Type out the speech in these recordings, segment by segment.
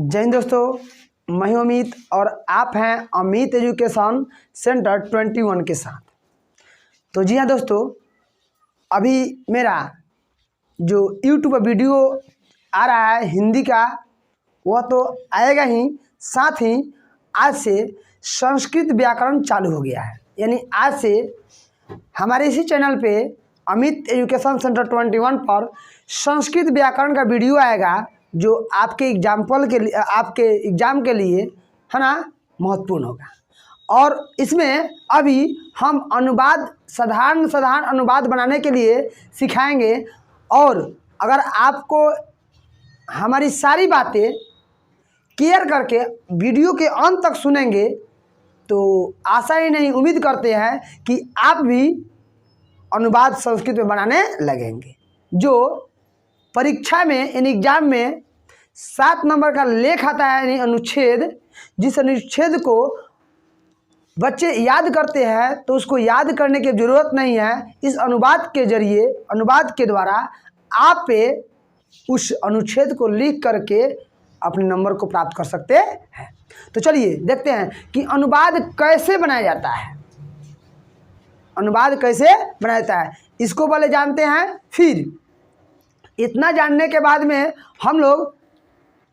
जय हिंद दोस्तों, मैं हूं अमित और आप हैं अमित एजुकेशन सेंटर 21 के साथ। तो जी हाँ दोस्तों, अभी मेरा जो यूट्यूब पर वीडियो आ रहा है हिंदी का, वह तो आएगा ही, साथ ही आज से संस्कृत व्याकरण चालू हो गया है। यानी आज से हमारे इसी चैनल पे अमित एजुकेशन सेंटर 21 पर संस्कृत व्याकरण का वीडियो आएगा, जो आपके आपके एग्जाम के लिए है ना महत्वपूर्ण होगा। और इसमें अभी हम साधारण अनुवाद बनाने के लिए सिखाएंगे। और अगर आपको हमारी सारी बातें केयर करके वीडियो के अंत तक सुनेंगे तो आशा ही नहीं, उम्मीद करते हैं कि आप भी अनुवाद संस्कृत में बनाने लगेंगे। जो परीक्षा में यानी एग्जाम में 7 नंबर का लेख आता है, यानी अनुच्छेद, जिस अनुच्छेद को बच्चे याद करते हैं तो उसको याद करने की ज़रूरत नहीं है। इस अनुवाद के जरिए, अनुवाद के द्वारा आप उस अनुच्छेद को लिख करके अपने नंबर को प्राप्त कर सकते हैं। तो चलिए देखते हैं कि अनुवाद कैसे बनाया जाता है। अनुवाद कैसे बनाया जाता है इसको पहले जानते हैं, फिर इतना जानने के बाद में हम लोग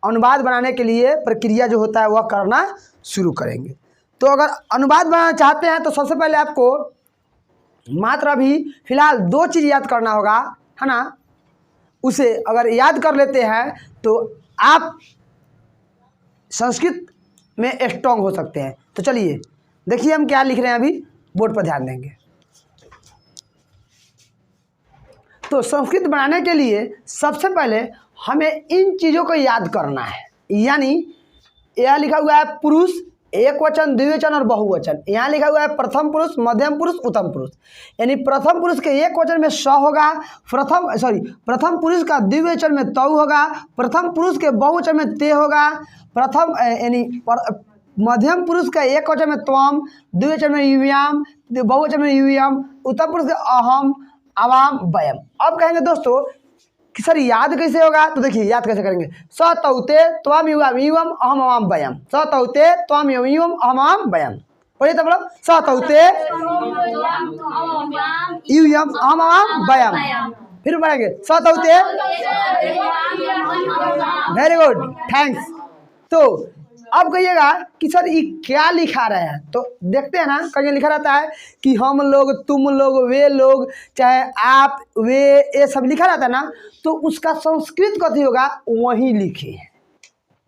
अनुवाद बनाने के लिए प्रक्रिया जो होता है वह करना शुरू करेंगे। तो अगर अनुवाद बनाना चाहते हैं तो सबसे पहले आपको मात्र अभी फिलहाल 2 चीज़ याद करना होगा, है ना। उसे अगर याद कर लेते हैं तो आप संस्कृत में स्ट्रॉन्ग हो सकते हैं। तो चलिए देखिए हम क्या लिख रहे हैं, अभी बोर्ड पर ध्यान देंगे। तो संस्कृत बनाने के लिए सबसे पहले हमें इन चीज़ों को याद करना है। यानी यहाँ लिखा हुआ है पुरुष, एक वचन, द्विवचन और बहुवचन। यहाँ लिखा हुआ है प्रथम पुरुष, मध्यम पुरुष, उत्तम पुरुष। यानी प्रथम पुरुष के एक वचन में स होगा, प्रथम पुरुष का द्विवचन में तौ होगा, प्रथम पुरुष के बहुवचन में ते होगा, मध्यम पुरुष का एक वचन में त्वम, द्विवचन में युव्याम, बहुवचन में युव्यम, उत्तम पुरुष के अहम, अवाम, वयम। अब कहेंगे दोस्तों कि सर याद कैसे होगा, तो देखिए याद कैसे करेंगे। स तौते त्वम युवाम युवम अहम अवाम वयम, स तौते त्वम युवम अहम अवाम वयम। बोलिए तो बोलो, स तौते युवम अहम अवाम वयम। फिर पढ़ेंगे स तौते। Very good, thanks. तो अब कहिएगा कि सर ये क्या लिखा रहे हैं, तो देखते हैं ना, कहीं लिखा रहता है कि हम लोग, तुम लोग, वे लोग, चाहे आप, वे, ये सब लिखा रहता है ना। तो उसका संस्कृत कथी होगा वही लिखे हैं।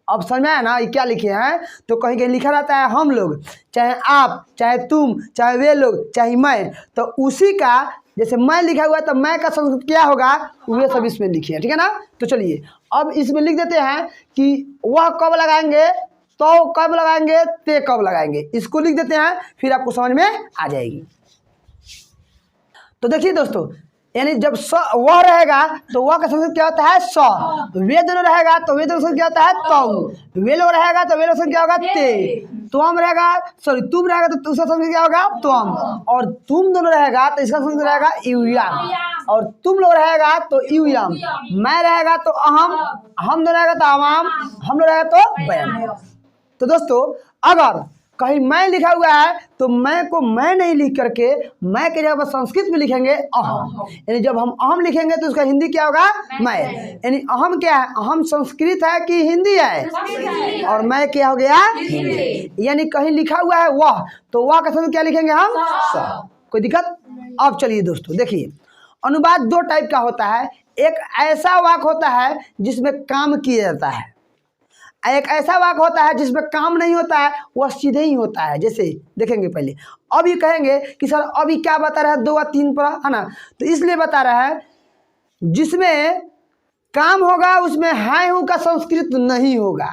अब समझ में आया ना ये क्या लिखे हैं। तो कहीं कहीं लिखा रहता है हम लोग, चाहे आप, चाहे तुम, चाहे वे लोग, चाहे मैं, तो उसी का जैसे मैं लिखा हुआ है तो मैं का संस्कृत क्या होगा वे सब इसमें लिखे हैं, ठीक है ना। तो चलिए अब इसमें लिख देते हैं कि वह कब लगाएंगे, तो कब लगाएंगे, ते कब लगाएंगे, इसको लिख देते हैं, फिर आपको समझ में आ जाएगी। तो देखिए दोस्तों, यानी जब वह रहेगा तो वह का संस्कृत क्या होता है स, वे दोनों रहेगा तो वे दोनों क्या होता है तौ, वे लोग रहेगा तो वे लोग क्या होगा ते, तुम रहेगा तुम रहेगा तो उसका संस्कृत क्या होगा तुम, और तुम दोनों रहेगा तो इसका संस्कृत रहेगा युयाम, और तुम लोग रहेगा तो युयाम, मैं रहेगा तो अहम, हम दोनों रहेगा तो अवाम, हम लोग रहेगा तो वयम। तो दोस्तों अगर कहीं मैं लिखा हुआ है तो मैं को मैं नहीं लिख करके मैं के जगह पर संस्कृत में लिखेंगे अहम। यानी जब हम अहम लिखेंगे तो उसका हिंदी क्या होगा मैं। यानी अहम क्या है, अहम संस्कृत है कि हिंदी है, और मैं क्या हो गया हिंदी। यानी कहीं लिखा हुआ है वह, तो वह का संस्कृत क्या लिखेंगे हम स। कोई दिक्कत। अब चलिए दोस्तों देखिए, अनुवाद 2 टाइप का होता है। एक ऐसा वाक्य होता है जिसमें काम किया जाता है, एक ऐसा वाक्य होता है जिसमें काम नहीं होता है, वह सीधे ही होता है। जैसे देखेंगे पहले, अभी कहेंगे कि सर अभी क्या बता रहा है 2 और 3 पर, है ना। तो इसलिए बता रहा है जिसमें काम होगा उसमें है हूँ का संस्कृत नहीं होगा।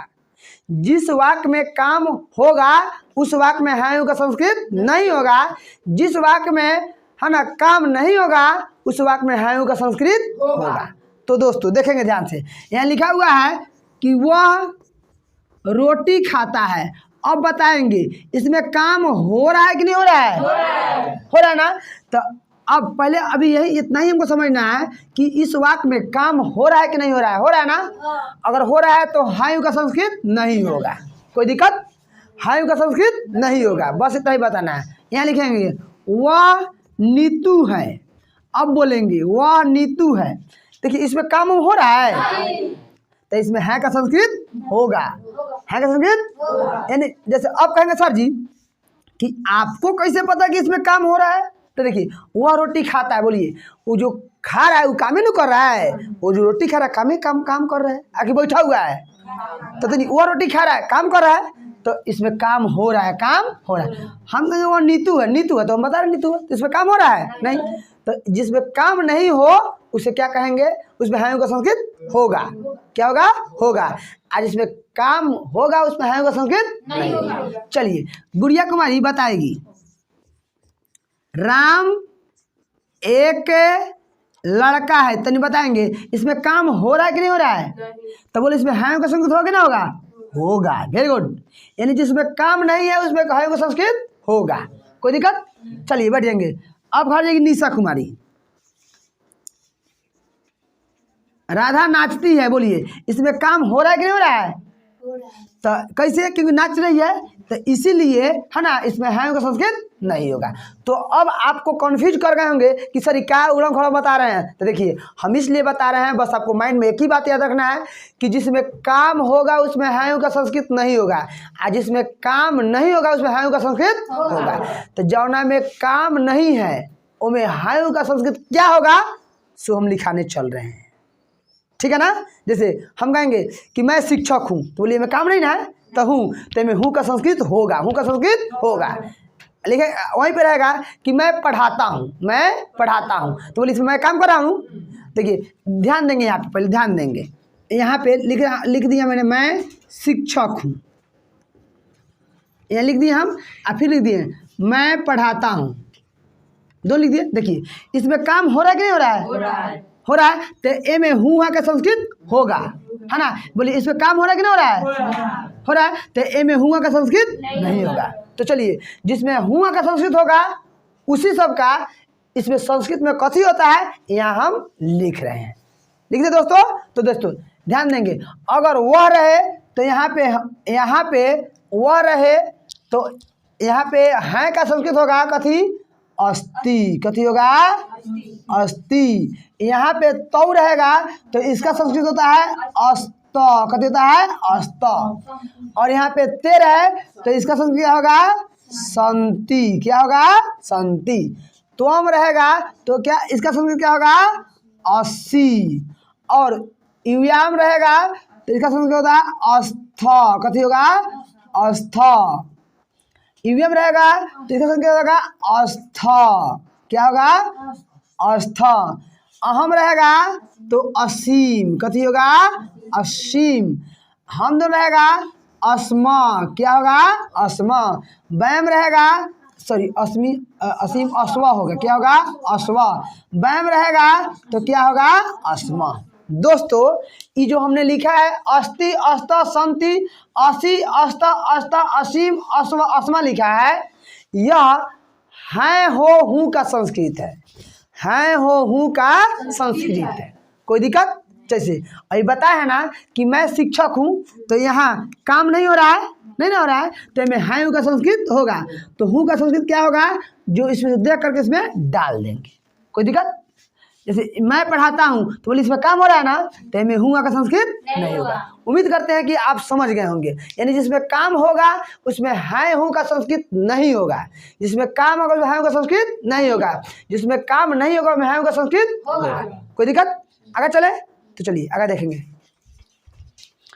जिस वाक्य में काम होगा उस वाक्य में है हूँ का संस्कृत नहीं होगा। जिस वाक्य में है ना काम नहीं होगा उस वाक्य में है हूँ का संस्कृत होगा। तो दोस्तों देखेंगे ध्यान से, यहाँ लिखा हुआ है कि वह रोटी खाता है। अब बताएंगे इसमें काम हो रहा है कि नहीं हो रहा है, हो रहा है ना। तो अब पहले अभी यही इतना ही हमको समझना है कि इस वाक्य में काम हो रहा है कि नहीं हो रहा है। हो रहा है ना? अगर हो रहा है तो हायु का संस्कृत नहीं होगा। कोई दिक्कत? हायु का संस्कृत नहीं होगा, बस इतना ही बताना है। यहाँ लिखेंगे वह नीतू है। अब बोलेंगे वह नीतू है। देखिए इसमें काम हो रहा है तो इसमें है का संस्कृत होगा। है का संस्कृत यानी जैसे अब कहेंगे सर जी कि आपको कैसे पता कि इसमें काम हो रहा है? तो देखिए वह रोटी खाता है, बोलिए वो जो खा रहा है वो काम ही नहीं कर रहा है। वो जो रोटी खा रहा है काम कर रहा है, आके बैठा हुआ है। तो नहीं, वह रोटी खा रहा है काम कर रहा है, तो इसमें काम हो रहा है। काम हो रहा है। हम कहेंगे वो नीतू है तो हम बता रहे नीतू है, तो इसमें काम हो रहा है नहीं। तो जिसमें काम नहीं हो उसे क्या कहेंगे? उसमें हायु का संस्कृत होगा। क्या होगा? होगा। और जिसमें काम होगा उसमें हायु का संस्कृत नहीं होगा। चलिए गुड़िया कुमारी बताएगी राम एक लड़का है, तो नहीं बताएंगे इसमें काम हो रहा है कि नहीं हो रहा है? तो बोले इसमें हायु का संस्कृत होगा ना? होगा। होगा। Very good. यानी जिसमें काम नहीं है उसमें हायु का संस्कृत होगा। कोई दिक्कत? चलिए बैठ जाएंगे। अब घर जाएगी निशा कुमारी। राधा नाचती है, बोलिए इसमें काम हो रहा है कि नहीं हो रहा है? तो कैसे? क्योंकि नाच रही है तो इसीलिए है ना, इसमें हायु का संस्कृत नहीं होगा। तो अब आपको कंफ्यूज कर गए होंगे कि सर क्या उड़म खड़म बता रहे हैं। तो देखिए हम इसलिए बता रहे हैं, बस आपको माइंड में एक ही बात याद रखना है कि जिसमें काम होगा उसमें हायु का संस्कृत नहीं होगा, और जिसमें काम नहीं होगा उसमें हायु का संस्कृत होगा। तो जौना में काम नहीं है उसमें हायु का संस्कृत क्या होगा सो हम लिखाने चल रहे हैं। ठीक है ना? जैसे हम कहेंगे कि मैं शिक्षक हूँ, तो बोलिए मैं काम नहीं ना है तो हूँ, तो मैं हूँ का संस्कृत होगा। हूँ का संस्कृत होगा। लेकिन वहीं पे रहेगा कि मैं पढ़ाता हूँ, मैं पढ़ाता हूँ, तो बोलिए इसमें मैं काम कर रहा हूँ। देखिए ध्यान देंगे यहाँ पे, पहले ध्यान देंगे। यहाँ पे लिख दिया मैंने मैं शिक्षक हूँ, यहाँ लिख दिया हम, और फिर लिख दिए मैं पढ़ाता हूँ, दो लिख दिए। देखिए इसमें काम हो रहा है कि नहीं हो रहा है? हो रहा है। तो ए में हुआ का संस्कृत होगा, है ना? बोलिए इसमें काम हो रहा है कि नहीं हो रहा है? हो रहा है। तो ए में हुआ का संस्कृत नहीं होगा। तो चलिए जिसमें हुआ का संस्कृत होगा उसी सब का इसमें संस्कृत में कथी होता है यहाँ हम लिख रहे हैं। लिख दे दोस्तों। तो दोस्तों ध्यान देंगे, अगर वह रहे तो यहाँ पे वह रहे तो यहाँ पे है का संस्कृत होगा कथी? अस्ति। कथी होगा? अस्ति। यहाँ पे तौ रहेगा तो इसका संस्कृत होता है अस्त। कथी होता है? अस्त। और यहाँ पे ते रहे तो इसका संस्कृत क्या होगा? संति। क्या होगा? संति। त्वम रहेगा तो क्या इसका संस्कृत क्या होगा? अस्सी। और युयाम रहेगा तो इसका संस्कृत होता है अस्थ। कथी होगा? अस्थ। युव्यम रहेगा तो इसका संस्कृत होगा अस्थ। क्या होगा? अस्थ। अहम रहेगा तो असीम। कथी होगा? असीम। हम दोनों रहेगा अस्मा। क्या होगा? अस्मा। वैम रहेगा असीम अस्वा होगा। क्या होगा? अस्वा। वैम रहेगा तो क्या होगा? अस्मा। दोस्तों ये जो हमने लिखा है अस्ति अस्त संति असी अस्त अस्त असीम अस्व अस्मा लिखा है, यह है हो हूँ का संस्कृत है। है हो हूँ का संस्कृत है। कोई दिक्कत? जैसे अभी बताया है ना कि मैं शिक्षक हूँ, तो यहाँ काम नहीं हो रहा है, नहीं ना हो रहा है, तो मैं है हूँ का संस्कृत होगा। तो हूँ का संस्कृत क्या होगा? जो इसमें से देख करके इसमें डाल देंगे। कोई दिक्कत? जैसे मैं पढ़ाता हूँ तो बोले इसमें काम हो रहा है ना, तो मैं हूँ का संस्कृत नहीं होगा। उम्मीद करते हैं कि आप समझ गए होंगे। यानी जिसमें काम होगा उसमें है हूँ का संस्कृत नहीं होगा, जिसमें काम होगा उसमें है हूँ का संस्कृत नहीं होगा, जिसमें काम नहीं होगा उसमें है हूँ का संस्कृत होगा। कोई दिक्कत? आगे चले तो चलिए आगे देखेंगे।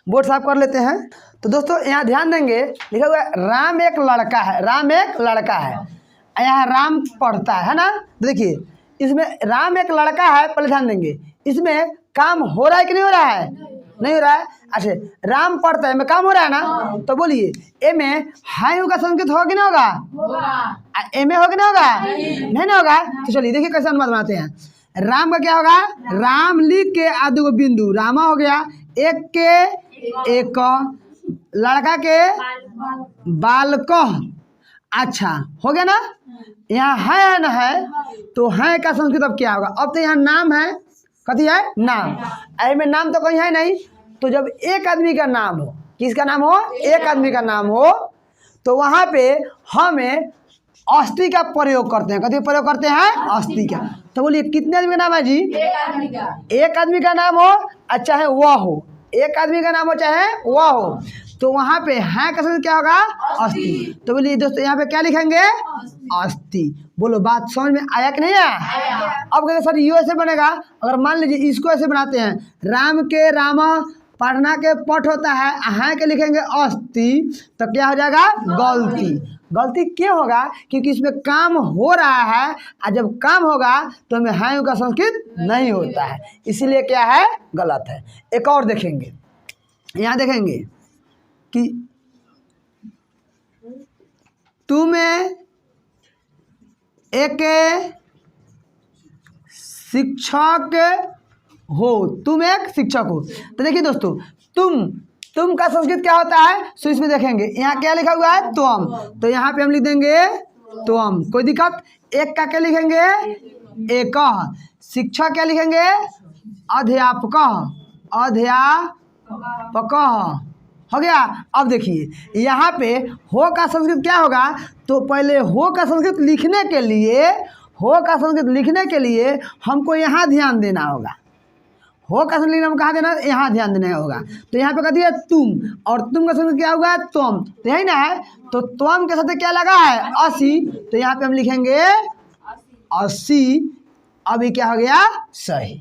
बोर्ड साफ कर लेते हैं। तो दोस्तों यहाँ ध्यान देंगे, लिखा हुआ है राम एक लड़का है। राम एक लड़का है, यहाँ राम पढ़ता है ना। देखिए इसमें राम एक लड़का है, पहले ध्यान देंगे इसमें काम हो रहा है कि नहीं हो रहा है? नहीं हो रहा है। अच्छा राम पढ़ता है, में काम हो रहा है ना, तो बोलिए ए में हायु का संस्कृत होगा कि नहीं होगा? ए में होगा नहीं होगा? नहीं ना होगा। तो चलिए देखिए कैसे अनुवाद बनाते हैं। राम का क्या होगा? राम लिख के आदि को बिंदु रामा हो गया, एक के एक, लड़का के बालक। अच्छा हो गया ना। यहाँ है ना है, तो है का संस्कृत अब क्या होगा? अब तो यहाँ नाम है, कथी है? नाम। ऐ में नाम तो कहीं है नहीं, तो जब एक आदमी का नाम हो, किसका नाम हो? एक आदमी का नाम हो, तो वहाँ पे हमें अस्थि का प्रयोग करते हैं। कथी प्रयोग करते हैं? अस्थि का। तो बोलिए कितने आदमी का नाम है जी? एक आदमी का नाम हो, चाहे वह हो, एक आदमी का नाम हो चाहे वह हो, तो वहाँ पे है का शब्द क्या होगा? अस्थि। तो बोलिए दोस्तों यहाँ पे क्या लिखेंगे? अस्थि। बोलो बात समझ में आया कि नहीं आया? अब कहते सर ये ऐसे बनेगा, अगर मान लीजिए इसको ऐसे बनाते हैं, राम के रामा, पढ़ना के पठ होता है के लिखेंगे अस्थि, तो क्या हो जाएगा? गलती। गलती क्यों होगा? क्योंकि इसमें काम हो रहा है, और जब काम होगा तो हमें है का संस्कृत नहीं होता है, इसीलिए क्या है? गलत है। एक और देखेंगे, यहाँ देखेंगे कि तुम्हें एक शिक्षक हो, तुम एक शिक्षक हो। तो देखिए दोस्तों, तुम का संस्कृत क्या होता है? सो इसमें देखेंगे यहाँ क्या लिखा हुआ है? त्वम। तो यहाँ पे हम लिख देंगे त्वम, कोई दिक्कत? एक का क्या लिखेंगे? एक। शिक्षक क्या लिखेंगे? अध्यापक, अध्यापक। हो गया। अब देखिए यहाँ पे हो का संस्कृत क्या होगा? तो पहले हो का संस्कृत लिखने के लिए, हो का संस्कृत लिखने के लिए हमको यहाँ ध्यान देना होगा। हो का संस्कृत हम कहाँ देना? यहाँ ध्यान देना होगा। तो यहाँ पे कहती है तुम, और तुम का संस्कृत क्या होगा? तुम। तो यही ना है, तो तुम के साथ क्या लगा है? असी। तो यहाँ पे हम लिखेंगे 80। अभी क्या हो गया? सही।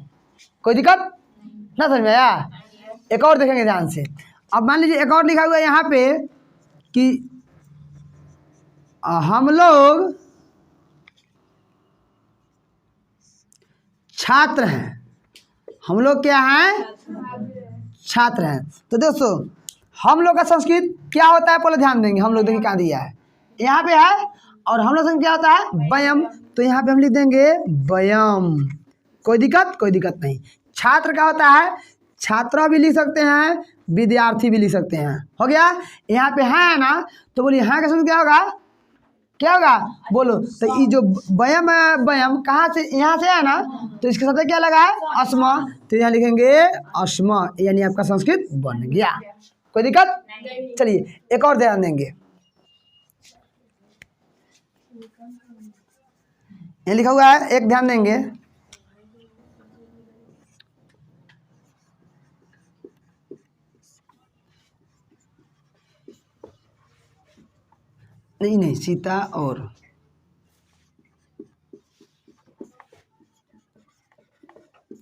कोई दिक्कत ना? समझ में आया? एक और देखेंगे ध्यान से। अब मान लीजिए एक और लिखा हुआ है यहाँ पे कि हम लोग छात्र हैं। हम लोग क्या हैं? छात्र हैं। तो दोस्तों हम लोग का संस्कृत क्या होता है? पहले ध्यान देंगे। हम लोग देखिए कहाँ दिया है, यहाँ पे है, और हम लोग संस्कृत क्या होता है? वयम। तो यहाँ पे हम लिख देंगे वयम। कोई दिक्कत? कोई दिक्कत नहीं। छात्र का होता है, छात्रा भी लिख सकते हैं, विद्यार्थी भी लिख सकते हैं। हो गया। यहाँ पे है ना, तो बोलिए यहाँ का शब्द क्या होगा? क्या होगा? बोलो। तो ये जो वयम है, वयम कहाँ से? यहाँ से है ना, तो इसके साथ क्या लगा है? अस्मा। तो यहाँ लिखेंगे अस्मा, यानी आपका संस्कृत बन गया। कोई दिक्कत? चलिए एक और ध्यान देंगे। यहाँ लिखा हुआ है, एक ध्यान देंगे, नहीं सीता और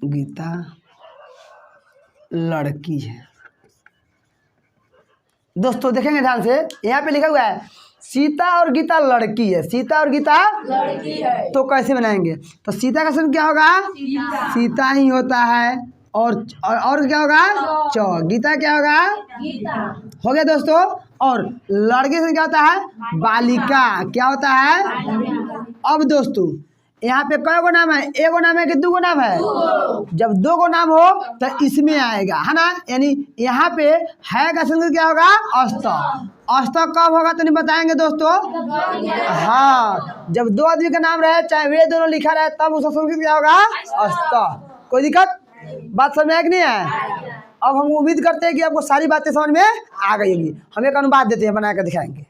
गीता लड़की है। दोस्तों देखेंगे ध्यान से, यहाँ पे लिखा हुआ है सीता और गीता लड़की है। सीता और गीता लड़की है, तो कैसे बनाएंगे? तो सीता का शब्द क्या होगा? सीता ही होता है, और क्या होगा? च। गीता क्या होगा? गीता। हो गया दोस्तों। और लड़के से क्या होता है? बालिका। क्या होता है? अब दोस्तों यहाँ पे कई गो नाम है? एक गो नाम है कि दो गो नाम है? जब दो गो नाम हो तो इसमें आएगा, है ना? यानी यहाँ पे है का संस्कृत क्या होगा? अस्त। अस्त कब होगा तो नहीं बताएंगे दोस्तों? हाँ, जब दो आदमी का नाम रहे, चाहे वे दोनों लिखा रहे, तब उसका संस्कृत क्या होगा? अस्त। कोई दिक्कत? बात समझ में आए कि नहीं है? अब हम उम्मीद करते हैं कि आपको सारी बातें समझ में आ गई होगी। हम एक अनुवाद देते हैं, बना कर दिखाएंगे।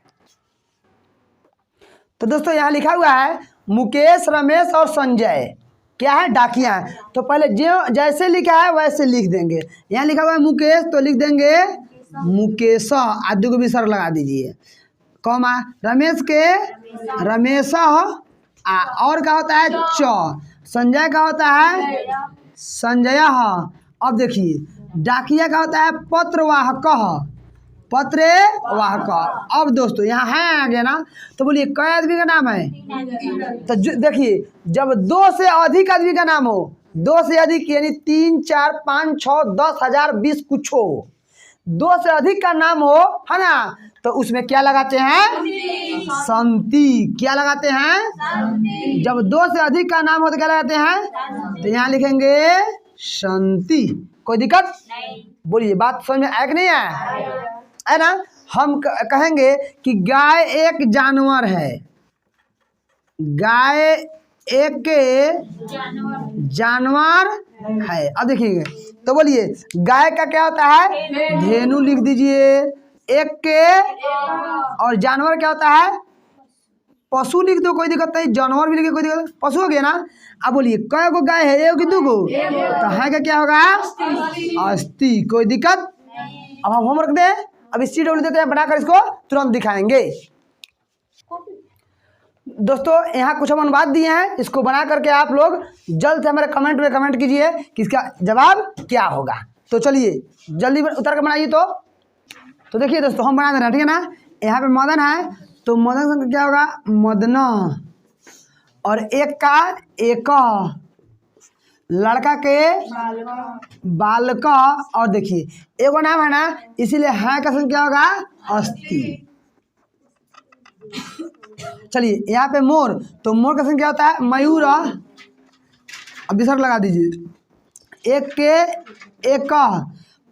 तो दोस्तों यहाँ लिखा हुआ है मुकेश, रमेश और संजय क्या है? डाकिया है। तो पहले जो जैसे लिखा है वैसे लिख देंगे। यहाँ लिखा हुआ है मुकेश, तो लिख देंगे मुकेश, आदि को भी सर लगा दीजिए, कॉमा। रमेश के रमेश, और क्या होता है? च। संजय का होता है संजय। अब देखिए डाकिया का होता है पत्रवाहक, पत्रवाहक। अब दोस्तों यहाँ है आ गया ना, तो बोलिए कई आदमी का नाम है? तो देखिए जब दो से अधिक आदमी का नाम हो, दो से अधिक यानी 3, 4, 5, 6, 10, 1000, 20 कुछ हो, दो से अधिक का नाम हो, है ना, तो उसमें क्या लगाते हैं? संति। क्या लगाते हैं? जब दो से अधिक का नाम हो तो क्या लगाते हैं? तो यहाँ लिखेंगे संति। कोई दिक्कत? बोलिए बात समझ में आया कि नहीं आया? है ना? हम कहेंगे कि गाय एक जानवर है, गाय एक जानवर है। अब देखिए तो बोलिए गाय का क्या होता है, धेनु लिख दीजिए, एक के, और जानवर क्या होता है, पशु लिख दो, कोई दिक्कत नहीं, जानवर भी लिखे कोई दिक्कत नहीं, पशु हो गया ना। अब बोलिए कै गो गाय है, एक दो गो, तो है का क्या होगा, अस्थि, कोई दिक्कत। अब हम होमवर्क दें, अब इस चीज देते हैं, बनाकर इसको तुरंत दिखाएंगे। दोस्तों यहाँ कुछ हम अनुवाद दिए हैं, इसको बना करके आप लोग जल्द से हमारे कमेंट में कमेंट कीजिए कि इसका जवाब क्या होगा। तो चलिए जल्दी उतर कर बनाइए। तो देखिए दोस्तों हम बना दे रहे हैं, ठीक है ना। यहाँ पे मदन है, तो मदन का क्या होगा, मदना, और एक का एक, लड़का के बालका, और देखिए एगो नाम है ना, इसीलिए है का संग क्या होगा, अस्थि। चलिए यहाँ पे मोर, तो मोर का संग क्या होता है, मयूर। अब विसर्ग लगा दीजिए, एक के एक,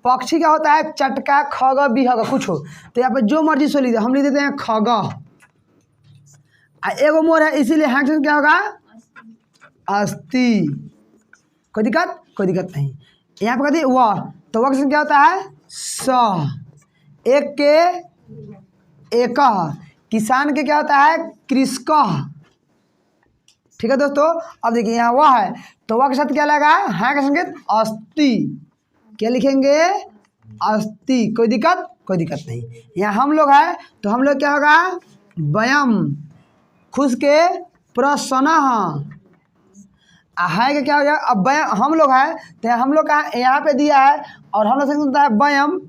पक्षी का होता है चटका, खग बिहग कुछ हो, तो यहाँ पे जो मर्जी सो लीजिए, हम लिख देते हैं खग। एगो मोर है, इसीलिए हाँ क्या होगा, अस्थि, कोई दिक्कत, कोई दिक्कत नहीं। यहाँ पे कहती है वह, तो वह क्या होता है, स, एक के एक, किसान के क्या होता है, कृषक, ठीक है दोस्तों। अब देखिए यहाँ वह है, तो वह के साथ क्या लगा, है का संकेत अस्थि, क्या लिखेंगे, अस्थि, कोई दिक्कत, कोई दिक्कत नहीं। यहाँ हम लोग है, तो हम लोग क्या होगा, वयम, खुश के प्रसन्न है का क्या हो जाएगा, अब वयम हम लोग है, तो हम लोग का यहाँ पे दिया है, और हम लोग से होता है वयम,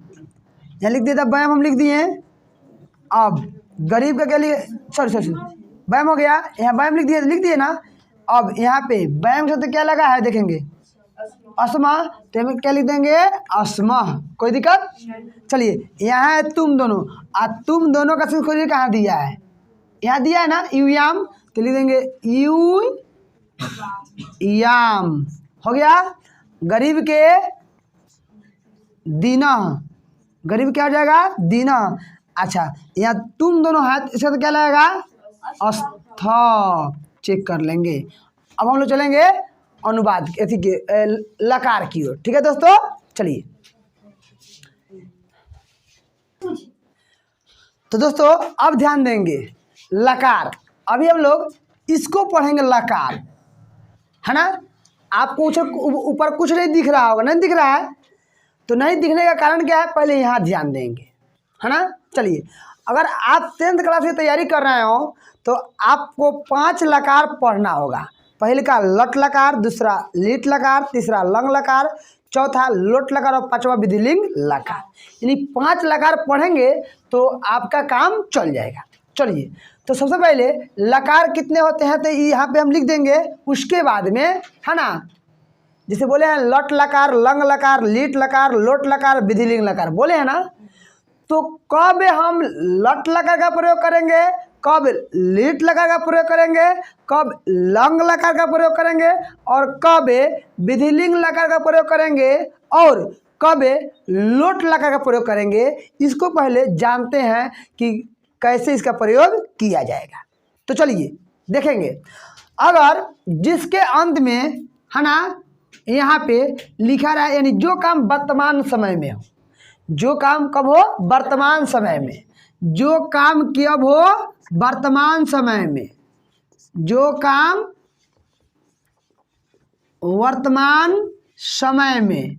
यहाँ लिख दिया था वयम, हम लिख दिए। अब गरीब का क्या लिए, सॉरी वयम हो गया, यहाँ वयम लिख दिए ना। अब यहाँ पे वयम से तो क्या लगा है, देखेंगे अस्मा, तो हम क्या लिख देंगे, अस्मा, कोई दिक्कत। चलिए यहाँ है तुम दोनों, तुम दोनों का संस्कृति कहाँ दिया है, यहाँ दिया है ना, यूयाम, तो लिख देंगे यू याम, हो गया। गरीब के दीना, गरीब क्या हो जाएगा, दीना। अच्छा यहाँ तुम दोनों है, इसका तो क्या लगेगा, अस्थ, चेक कर लेंगे। अब हम लोग चलेंगे अनुवाद ऐसी के लकार की ओर, ठीक है दोस्तों। चलिए तो दोस्तों अब ध्यान देंगे लकार, अभी हम लोग इसको पढ़ेंगे लकार, है ना। आपको ऊपर कुछ नहीं दिख रहा होगा, नहीं दिख रहा है, तो नहीं दिखने का कारण क्या है, पहले यहाँ ध्यान देंगे, है ना। चलिए अगर आप 10th क्लास की तैयारी कर रहे हो, तो आपको 5 लकार पढ़ना होगा। पहले का लट लकार, दूसरा लिट लकार, तीसरा लंग लकार, चौथा लोट लकार, और 5वां विधिलिंग लकार। यानी 5 लकार पढ़ेंगे तो आपका काम चल जाएगा। चलिए तो सबसे पहले लकार कितने होते हैं, तो यहाँ पे हम लिख देंगे, उसके बाद में, है ना, जैसे बोले हैं लट लकार, लंग लकार, लीट लकार, लोट लकार, विधिलिंग लकार बोले हैं ना। तो कब हम लट लकार का प्रयोग करेंगे, कब लीट लकार का प्रयोग करेंगे, कब लंग लकार का प्रयोग करेंगे, और कब विधिलिंग लकार का प्रयोग करेंगे, और कब लोट लकार का प्रयोग करेंगे, इसको पहले जानते हैं कि कैसे इसका प्रयोग किया जाएगा। तो चलिए देखेंगे, अगर जिसके अंत में, है ना, यहाँ पे लिखा रहा है, यानी जो काम वर्तमान समय में हो, जो काम कब हो, वर्तमान समय में, जो काम कब हो, वर्तमान समय में, जो काम वर्तमान समय में,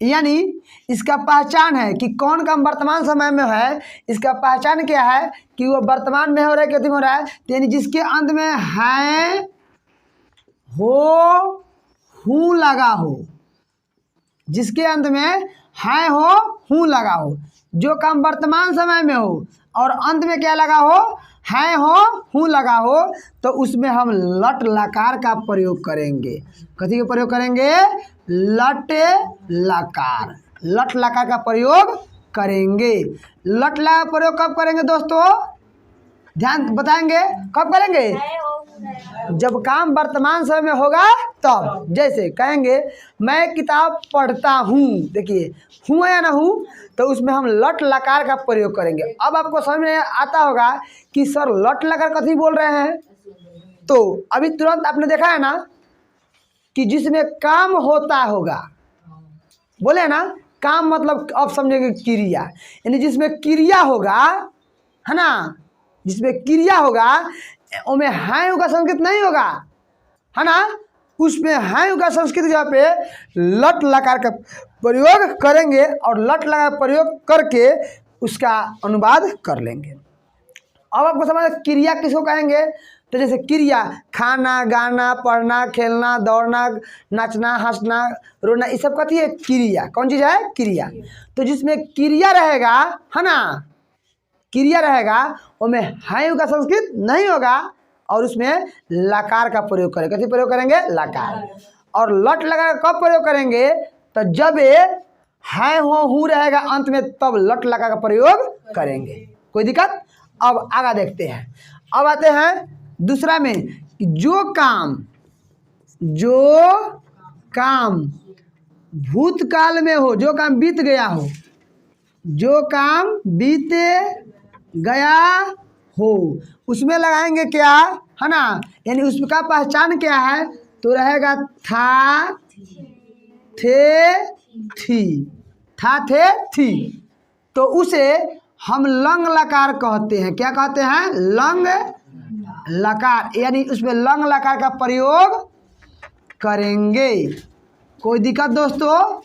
यानी इसका पहचान है कि कौन काम वर्तमान समय में है, इसका पहचान क्या है कि वो वर्तमान में हो रहा है, कितने में हो रहा है, यानी जिसके अंत में है, हो, हूँ लगा हो, जिसके अंत में है, हो, हूँ लगा हो, जो काम वर्तमान समय में हो और अंत में क्या लगा हो, है, हो, हूँ लगा हो, तो उसमें हम लट लकार का प्रयोग करेंगे। कथी का प्रयोग करेंगे, लट लकार, लट लकार का प्रयोग करेंगे। लट लकार का प्रयोग कब करेंगे दोस्तों, ध्यान बताएंगे, कब करेंगे, जब काम वर्तमान समय में होगा तब। जैसे कहेंगे मैं किताब पढ़ता हूँ, देखिए हूँ है या ना हूँ, तो उसमें हम लट लकार का प्रयोग करेंगे। अब आपको समझ में आता होगा कि सर लट लकार कथी बोल रहे हैं, तो अभी तुरंत आपने देखा है ना कि जिसमें काम होता होगा, बोले ना काम मतलब अब समझेंगे क्रिया, यानी जिसमें क्रिया होगा है ना, जिसमें क्रिया होगा उसमें हाय का संस्कृत नहीं होगा है ना, उसमें हाय का संस्कृत जगह पे लट लकार का प्रयोग करेंगे और लट लकार प्रयोग करके उसका अनुवाद कर लेंगे। अब आपको समझ क्रिया किसको कहेंगे, तो जैसे क्रिया खाना, गाना, पढ़ना, खेलना, दौड़ना, नाचना, हंसना, रोना, ये सब कहती है क्रिया। कौन चीज़ है? क्रिया। तो जिसमें क्रिया रहेगा है ना, क्रिया रहेगा उसमें हाय का संस्कृत नहीं होगा और उसमें लकार का प्रयोग करेंगे। कैसे प्रयोग करेंगे? लकार। और लट लगा कब प्रयोग करेंगे? तो जब हाय हो हूँ रहेगा अंत में तब लट लगा का प्रयोग करेंगे। कोई दिक्कत? अब आगे देखते हैं। अब आते हैं दूसरा में, जो काम भूतकाल में हो, जो काम बीत गया हो, जो काम बीते गया हो, उसमें लगाएंगे क्या है ना, यानी उसका पहचान क्या है? तो रहेगा था, थे, थी, था, थे, थी। तो उसे हम लंग लकार कहते हैं। क्या कहते हैं? लंग लकार, यानी उसमें लंग लकार का प्रयोग करेंगे। कोई दिक्कत दोस्तों?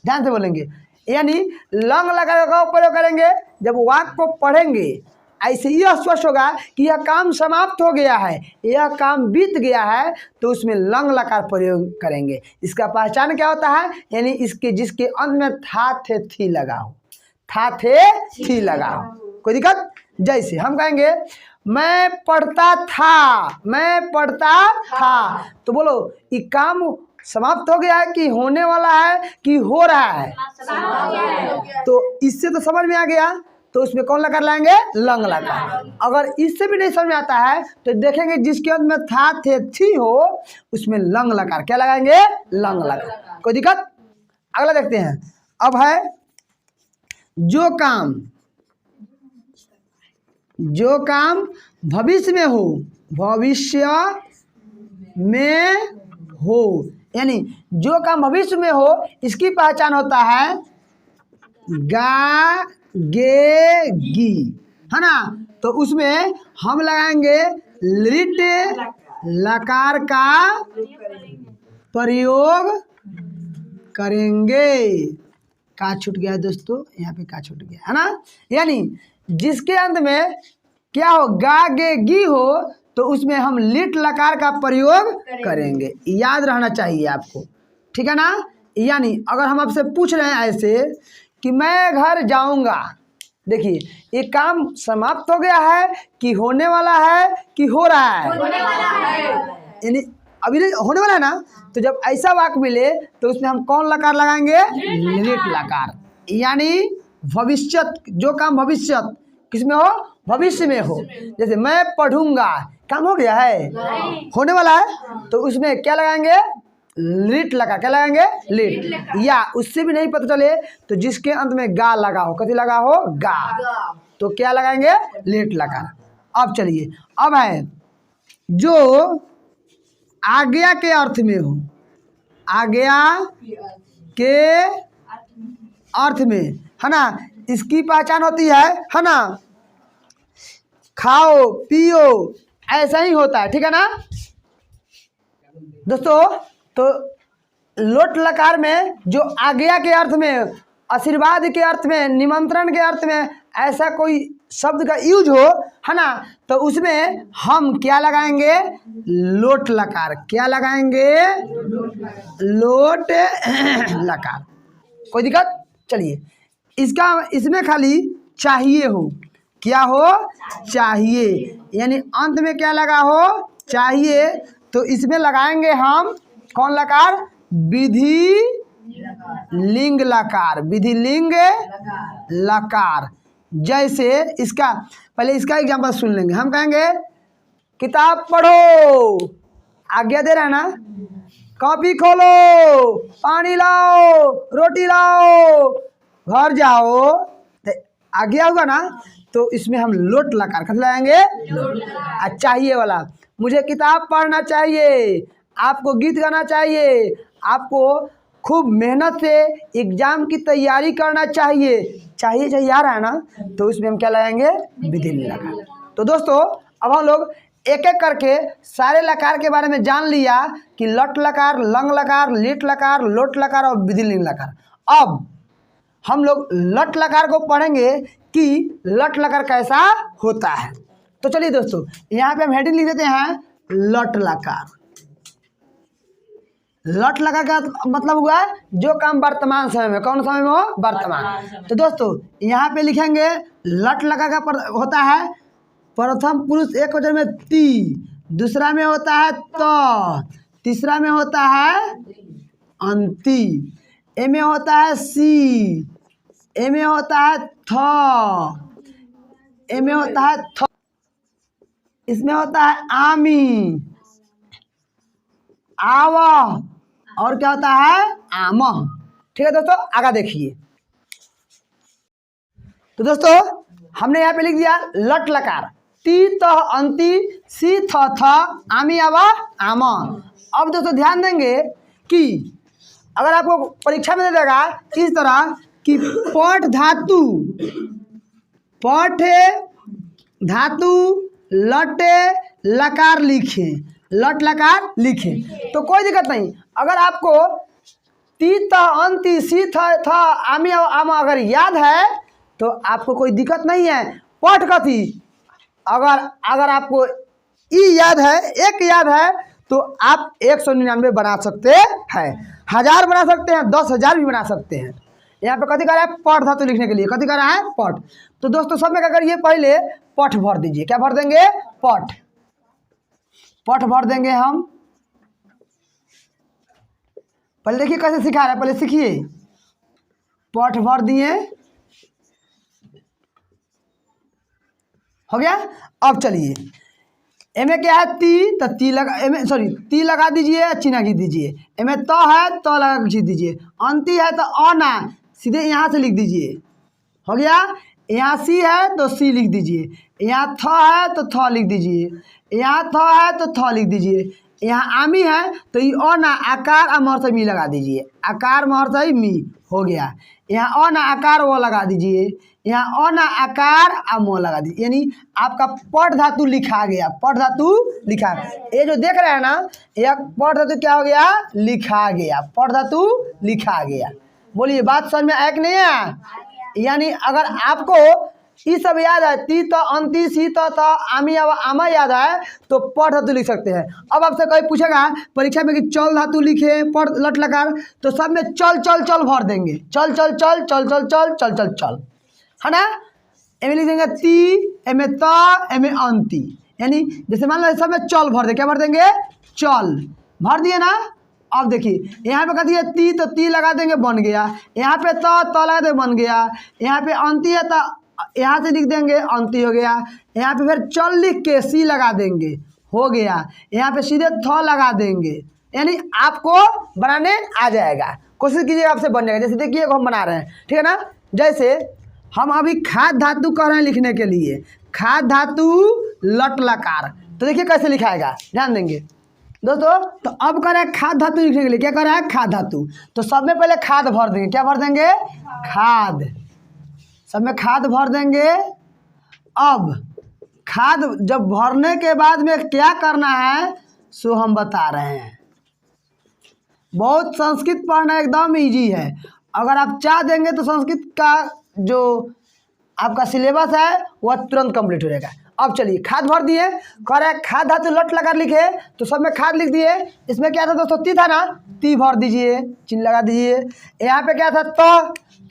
ध्यान से बोलेंगे। यानी लंग लकार का प्रयोग करेंगे जब वाक्य को पढ़ेंगे, ऐसे यह स्पष्ट होगा कि यह काम समाप्त हो गया है, यह काम बीत गया है, तो उसमें लंग लकार प्रयोग करेंगे। इसका पहचान क्या होता है? यानी इसके जिसके अंत में था, थे, थी लगा हो, था, थे, थी लगा हो। कोई दिक्कत? जैसे हम कहेंगे मैं पढ़ता था, मैं पढ़ता था, तो बोलो ये काम समाप्त हो गया है कि होने वाला है कि हो रहा है? तो इससे तो समझ में आ गया, तो उसमें कौन लकार लाएंगे? लंग लकार। अगर इससे भी नहीं समझ में आता है तो देखेंगे जिसके अंत में था, थे, थी हो, उसमें लंग लकार क्या लगाएंगे? लंग लकार। कोई दिक्कत? अगला देखते हैं। अब है जो काम भविष्य में हो, भविष्य में हो, यानी जो काम भविष्य में हो, इसकी पहचान होता है गा, गे, गी, है ना। तो उसमें हम लगाएंगे लिट लकार का प्रयोग करेंगे। का छूट गया दोस्तों? यहाँ पे का छूट गया है ना। यानी जिसके अंत में क्या हो? गा, गे, गी हो, तो उसमें हम लिट लकार का प्रयोग करेंगे। याद रहना चाहिए आपको, ठीक है ना। यानी अगर हम आपसे पूछ रहे हैं ऐसे कि मैं घर जाऊंगा, देखिए ये काम समाप्त हो गया है कि होने वाला है कि हो रहा है? होने वाला है। यानी अभी नहीं होने वाला है ना। तो जब ऐसा वाक्य मिले तो उसमें हम कौन लकार लगाएंगे? लिट लकार। यानी भविष्यत, जो काम भविष्यत किसमें हो? भविष्य में हो। जैसे मैं पढ़ूंगा, काम हो गया है? होने वाला है, तो उसमें क्या लगाएंगे? लिट लगा। क्या लगाएंगे? लिट। या उससे भी नहीं पता चले तो जिसके अंत में गा लगा हो, कथी लगा हो? गा, तो क्या लगाएंगे? लिट लगा। अब चलिए, अब है जो आज्ञा के अर्थ में हो, आज्ञा के अर्थ में, है ना, इसकी पहचान होती है ना, खाओ पियो, ऐसा ही होता है, ठीक है ना दोस्तों। तो लोट लकार में जो आज्ञा के अर्थ में, आशीर्वाद के अर्थ में, निमंत्रण के अर्थ में ऐसा कोई शब्द का यूज हो, है ना, तो उसमें हम क्या लगाएंगे? लोट लकार। क्या लगाएंगे? लोट लकार। कोई दिक्कत? चलिए, इसमें खाली चाहिए हो। क्या हो? चाहिए, यानी अंत में क्या लगा हो? चाहिए, तो इसमें लगाएंगे हम कौन लकार? विधि लिंग लकार। विधि लिंग लकार। जैसे इसका पहले इसका एग्जांपल सुन लेंगे। हम कहेंगे किताब पढ़ो, आज्ञा दे रहा है ना, कॉपी खोलो, पानी लाओ, रोटी लाओ, घर जाओ। आ गया होगा ना, तो इसमें हम लोट लकार कैसे लगाएंगे? चाहिए वाला, मुझे किताब पढ़ना चाहिए, आपको गीत गाना चाहिए, आपको खूब मेहनत से एग्जाम की तैयारी करना चाहिए, चाहिए आ रहा है ना, तो इसमें हम क्या लगाएंगे? विधिलिंग लकार। तो दोस्तों अब हम लोग एक एक करके सारे लकार के बारे में जान लिया कि लट लकार, लंग लकार, लिट लकार, लोट लकार और विधिलिंग लकार। अब हम लोग लट लकार को पढ़ेंगे कि लट लकार कैसा होता है। तो चलिए दोस्तों यहाँ पे हम हेडिंग लिख देते हैं लट लकार। लट लकार का मतलब हुआ जो काम वर्तमान समय में, कौन समय में हो? वर्तमान। तो दोस्तों यहाँ पे लिखेंगे लट लकार का होता है प्रथम पुरुष एक वचन में ती, दूसरा में होता है त, तीसरा में होता है अंति, ए में होता है सी, ए में होता है थ, ए में होता है थ, इसमें होता है आमी, आव और क्या होता है? आम। ठीक है दोस्तों, आगे देखिए। तो दोस्तों हमने यहाँ पे लिख दिया लट लकार, ती त अंति, सी थ थ, आमी आवा आम। अब दोस्तों ध्यान देंगे कि अगर आपको परीक्षा में दे देगा इस तरह कि पठ धातु, पठ धातु लटे लकार लिखे, लट लकार लिखे तो कोई दिक्कत नहीं। अगर आपको ती त अंति, सी थ थ, आमी आम अगर याद है तो आपको कोई दिक्कत नहीं है। पठ कथी, अगर आपको ई याद है, एक याद है, तो आप 199 बना सकते हैं, 1000 बना सकते हैं, 10,000 भी बना सकते हैं। यहाँ पे कथी कर रहा है? पठ धातु लिखने के लिए कथी कर रहा है? पठ। तो दोस्तों सब में क्या करिए, पहले पठ भर दीजिए। क्या भर देंगे? पठ। पठ भर देंगे हम। पहले देखिए कैसे सिखा रहा है, पहले सीखिए। पठ भर दिए, हो गया। अब चलिए एमे क्या है? ती, तो ती लगा, एमे सॉरी ती लगा दीजिए, चिन्ह खींच दीजिए। एमे तो है तो लगा खींच दीजिए। अंति है तो अ ना, सीधे यहाँ से लिख दीजिए, हो गया। यहाँ सी है तो सी लिख दीजिए, यहाँ थ है तो थ लिख दीजिए, यहाँ थ है तो थ लिख दीजिए। यहाँ आमी है तो ये अ ना आकार अमर से मी लगा दीजिए, आकार महर से मी, हो गया। यहाँ अ ना आकार वो लगा दीजिए, यहाँ अ ना आकार आ मो लगा दीजिए, यानी आपका पठ धातु लिखा गया, पठ धातु लिखा। ये जो देख रहे हैं ना, यह पठ धातु क्या हो गया? लिखा गया, पठ धातु लिखा गया। बोलिए बात समझ में आया कि नहीं है? यानी अगर आपको ये सब याद है, ती तो अंति, सी तो आमी आमा याद है, तो पठ धातु लिख सकते हैं। अब आपसे कोई पूछेगा परीक्षा में कि चल धातु लिखे पढ़ लट लकार, तो सब में चल चल चल भर देंगे, चल चल चल चल चल चल चल चल चल, है ना। एमे लिख देंगे ती, एमे त, एमे अंति, यानी जैसे मान लो सब में चल भर दे, क्या भर देंगे? चल भर दिए ना। अब देखिए यहाँ पे कहती है ती, तो ती लगा देंगे, बन गया। यहाँ पे त लगा देंगे, बन गया। यहाँ पे अंति है तो यहाँ से लिख देंगे, अंति हो गया। यहाँ पे फिर चल लिख के सी लगा देंगे, हो गया। यहाँ पे सीधे थ लगा देंगे, यानी आपको बनाने आ जाएगा। कोशिश कीजिएगा, आपसे बन जाएगा। जैसे देखिए हम बना रहे हैं, ठीक है ना। जैसे हम अभी खाद धातु कर रहे हैं लिखने के लिए, खाद धातु लट लकार, तो देखिए कैसे लिखाएगा, ध्यान देंगे दोस्तों। तो अब कर रहे हैं खाद धातु लिखने के लिए, क्या कर रहा है? खाद धातु। तो सब में पहले खाद भर देंगे, क्या भर देंगे? खाद। सब में खाद भर देंगे। अब खाद जब भरने के बाद में क्या करना है सो हम बता रहे हैं। बहुत संस्कृत पढ़ना एकदम इजी है। अगर आप चाह देंगे तो संस्कृत का जो आपका सिलेबस है वह तुरंत कंप्लीट हो जाएगा। अब चलिए खाद भर दिए, कह रहे हैं खाद धातु लट लगा लिखे, तो सब में खाद लिख दिए। इसमें क्या था दोस्तों? ती था ना, ती भर दीजिए, चिन्ह लगा दीजिए। यहाँ पे क्या था?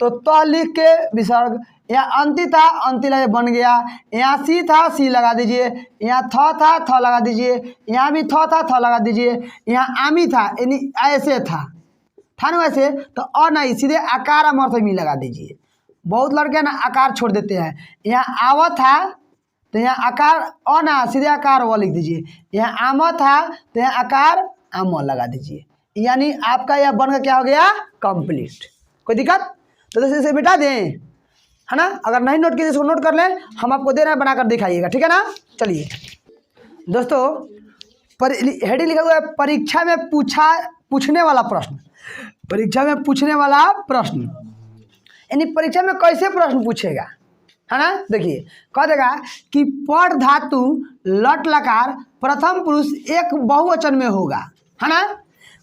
तो त लिख के विसर्ग। यहाँ अंति था, अंति लगे, बन गया। यहाँ सी था, सी लगा दीजिए। यहाँ थ था, थ लगा दीजिए। यहाँ भी थ था, थ लगा दीजिए। यहाँ आमी था, यानी ऐसे था ना वैसे, तो अ नहीं, सीधे आकार अमर से मी लगा दीजिए। बहुत लड़के ना आकार छोड़ देते हैं। यहाँ आव था तो यहाँ आकार अ ना, सीधे आकार वो लिख दीजिए। यहाँ आम था तो यहाँ आकार आम लगा दीजिए, यानी आपका यह बनकर क्या हो गया? कंप्लीट। कोई दिक्कत? तो जैसे इसे मिटा दें, है ना। अगर नहीं नोट किए इसको नोट कर लें, हम आपको दे रहे हैं, बनाकर दिखाइएगा, ठीक है ना। चलिए दोस्तों, हेडिंग लिखा हुआ है परीक्षा में पूछने वाला प्रश्न। परीक्षा में पूछने वाला प्रश्न यानी परीक्षा में कैसे प्रश्न पूछेगा, है ना। देखिए कह देगा कि पठ धातु लट लकार प्रथम पुरुष एक बहुवचन में होगा, है ना।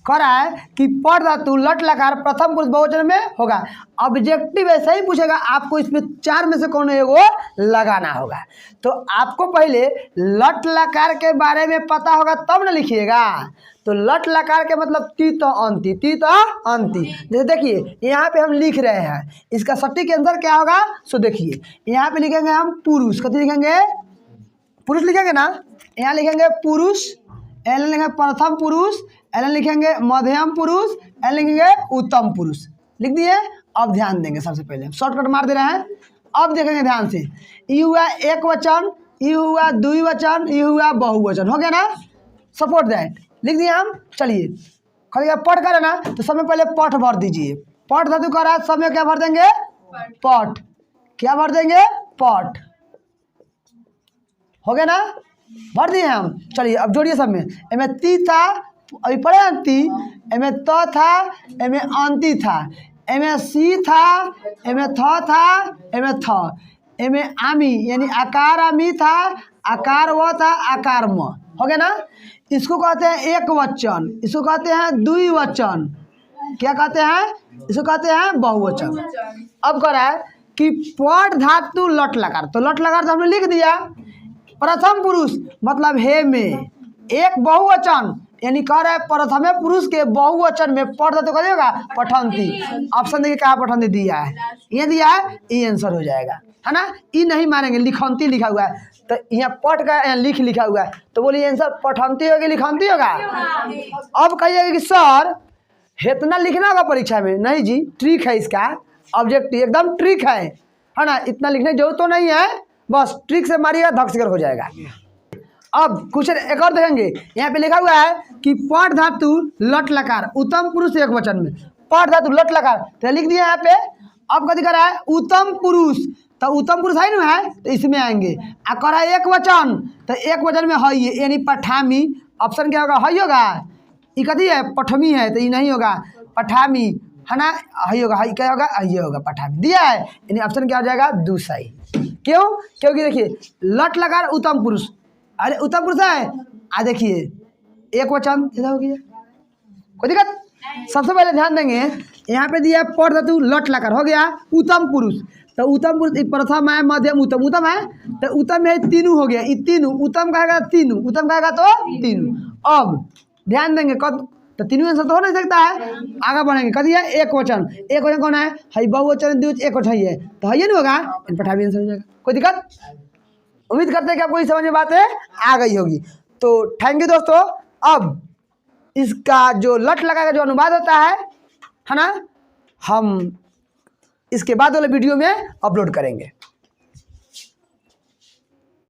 कह रहा है कि पठ धातु लट लकार प्रथम पुरुष बहुवचन में होगा। ऑब्जेक्टिव ऐसा ही पूछेगा, आपको इसमें 4 में से कौन एगो लगाना होगा। तो आपको पहले लट लकार के बारे में पता होगा तब ना लिखिएगा। तो लट लकार के मतलब ती तो अंति, ती तो अंति। जैसे देखिए यहाँ पे हम लिख रहे हैं, इसका सटीक आंसर क्या होगा। सो देखिए यहाँ पे लिखेंगे हम पुरुष, कथी लिखेंगे, पुरुष लिखेंगे ना। यहाँ लिखेंगे पुरुष, एल लिखेंगे प्रथम पुरुष, एल लिखेंगे मध्यम पुरुष, एल लिखेंगे उत्तम पुरुष। लिख दिए। अब ध्यान देंगे, सबसे पहले शॉर्टकट मार दे रहे हैं। अब देखेंगे ध्यान से, ई हुआ एक वचन, ई हुआ द्विवचन, ई हुआ बहुवचन, हो गया ना। सपोर्ट दैट लिख दिए हम। चलिए खाली पठ करें ना, तो सब में पहले पठ भर दीजिए। पठ धातु का रहा है, सब में क्या भर देंगे, पठ। क्या भर देंगे, पठ। हो गया ना, भर दिए हम। चलिए अब जोड़िए सब में। एमे ती था, अभी पढ़े अंति, एमे तो था, एमे अंति था, एमे सी था, एमे थ था, एमे थ, एमे आमी यानी आकार आमी था, आकार वो था, आकार म। हो गया ना। इसको कहते हैं एक वचन, इसको कहते हैं द्विवचन, क्या कहते हैं, इसको कहते हैं बहुवचन। अब कह रहा है कि पठ धातु लट लकार, तो लट लकार तो हमने लिख दिया। प्रथम पुरुष मतलब हे में, एक बहुवचन यानी कह रहा है प्रथमे पुरुष के बहुवचन में पठ धातु का देगा पठंती। ऑप्शन देखिए कहाँ पठंती दिया है, ये दिया है, ये आंसर हो जाएगा, है ना। ये नहीं मानेंगे, लिखंती लिखा हुआ है, तो यहाँ पठ का यहाँ लिखा हुआ है, तो बोलिए आंसर पठंती होगी लिखंती होगा। अब कहिएगा कि सर इतना लिखना होगा परीक्षा में, नहीं जी, ट्रिक है इसका, ऑब्जेक्टिव एकदम ट्रिक है ना। इतना लिखने की जरूरत तो नहीं है, बस ट्रिक से मारिएगा धक्सिकर हो जाएगा। अब क्वेश्चन एक और देखेंगे, यहाँ पे लिखा हुआ है कि पठ धातु लट लकार उत्तम पुरुष एक वचन में, पठ धातु लट लकार, तो लिख दिया यहाँ पे। अब कथी कर रहा है, उत्तम पुरुष, तो उत्तम पुरुष है ना, है तो इसमें आएंगे। आ कर रहा है एक वचन, तो एक वचन में है ये यानी पठामी। ऑप्शन क्या होगा, है होगा। ये कथी है, पठमी है, तो ये नहीं होगा, पठामी, है ना। है होगा, है क्या होगा, ये होगा पठामी दिया है, यानी ऑप्शन क्या हो जाएगा, दूसरा। क्यों, क्योंकि देखिए लट लकार उत्तम पुरुष, अरे उत्तम पुरुष है, आ देखिए एक वचन इधर हो गया, कोई दिक्कत। सबसे पहले ध्यान देंगे, यहाँ पे दिया पठ धातु लट लकार, हो गया उत्तम पुरुष, तो उत्तम पुरुष प्रथम है, मध्यम उत्तम, उत्तम है, तो उत्तम है तीनों हो गया, ये तीनों उत्तम कहेगा, तीनों उत्तम कहेगा तो तीनों। अब ध्यान देंगे कद, तो तीनों आंसर तो हो नहीं सकता है। आगे बढ़ेंगे, कथी है, एक वचन, एक वचन कौन है, बहुवचन द्विवचन एक वचन है, तो है नहीं होगा, पठावी आंसर हो जाएगा, कोई दिक्कत। उम्मीद करते हैं कि आपको इस समझ में बातें आ गई होगी। तो थैंक यू दोस्तों। अब इसका जो लट लगा का जो अनुवाद होता है ना, हम इसके बाद वाले वीडियो में अपलोड करेंगे।